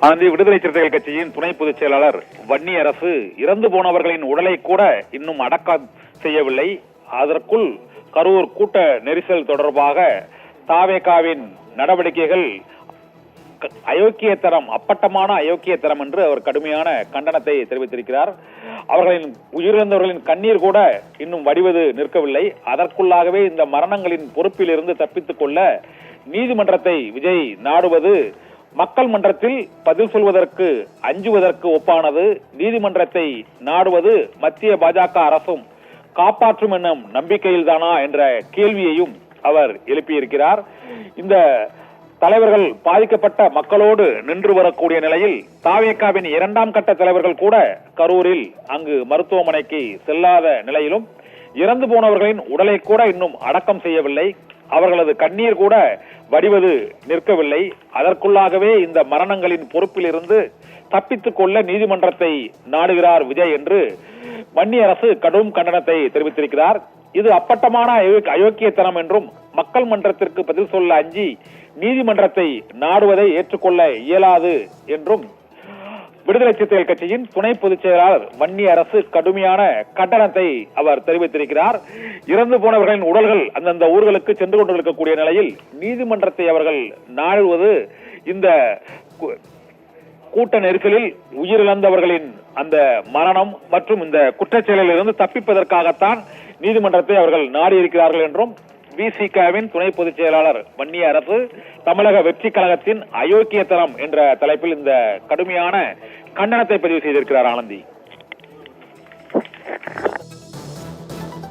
ஆனந்தி, விடுதலை சிறுத்தைகள் கட்சியின் துணை பொதுச் செயலாளர் வன்னியரசு இறந்து போனவர்களின் உடலை கூட இன்னும் அடக்கம் செய்யவில்லை. அதற்குள் கரூர் கூட்ட நெரிசல் தொடர்பாக தாவேகாவின் நடவடிக்கைகள் அயோக்கியத்தரம், அப்பட்டமான அயோக்கியத்தரம் என்று அவர் கடுமையான கண்டனத்தை தெரிவித்திருக்கிறார். அவர்களின் உயிரிழந்தவர்களின் கண்ணீர் கூட இன்னும் வடிவது நிற்கவில்லை. அதற்குள்ளாகவே இந்த மரணங்களின் பொறுப்பில் இருந்து தப்பித்துக் கொள்ள நீதிமன்றத்தை விஜய் நாடுவது மக்கள் மன்றத்தில் பதில் சொல்வதற்கு அஞ்சுவதற்கு ஒப்பானது. நீதிமன்றத்தை நாடுவது மத்திய பாஜக அரசும் காப்பாற்றும் என்னும் நம்பிக்கையில் தானா என்ற கேள்வியையும் அவர் எழுப்பியிருக்கிறார். இந்த தலைவர்கள் பாதிக்கப்பட்ட மக்களோடு நின்று வரக்கூடிய நிலையில் தாவேகாவின் 2ஆம் கட்ட தலைவர்கள் கூட கரூரில் அங்கு மருத்துவமனைக்கு செல்லாத நிலையிலும் இறந்து போனவர்களின் உடலை கூட இன்னும் அடக்கம் செய்யவில்லை. அவர்களது கண்ணீர் கூட வடிவது நிற்கவில்லை. அதற்குள்ளாகவே இந்த மரணங்களின் பொறுப்பில் இருந்து தப்பித்துக் கொள்ள நீதிமன்றத்தை நாடுகிறார் விஜய் என்று வன்னியரசு கடும் கண்டனத்தை தெரிவித்திருக்கிறார். இது அப்பட்டமான அயோக்கியத்தனம் என்றும் மக்கள் மன்றத்திற்கு பதில் சொல்ல அஞ்சி நீதிமன்றத்தை நாடுவதை ஏற்றுக்கொள்ள இயலாது என்றும் விடுதலை சிறுத்தைகள் கட்சியின் துணை பொதுச் செயலாளர் வன்னியரசு கடுமையான கண்டனத்தை அவர் தெரிவித்திருக்கிறார். இறந்து போனவர்களின் உடல்கள் அந்தந்த ஊர்களுக்கு சென்று கொண்டிருக்கக்கூடிய நிலையில் நீதிமன்றத்தை அவர்கள் நாடுவது இந்த கூட்ட நெரிசலில் உயிரிழந்தவர்களின் அந்த மரணம் மற்றும் இந்த குற்றச்செயலில் இருந்து தப்பிப்பதற்காகத்தான் நீதிமன்றத்தை அவர்கள் நாடியிருக்கிறார்கள் என்றும் விசிகவின் துணை பொதுச் செயலாளர் வன்னியரசு தமிழக வெற்றி கழகத்தின் அயோக்கியத்தனம் என்ற தலைப்பில் இந்த கடுமையான கண்டனத்தை பதிவு செய்திருக்கிறார். ஆனந்தி.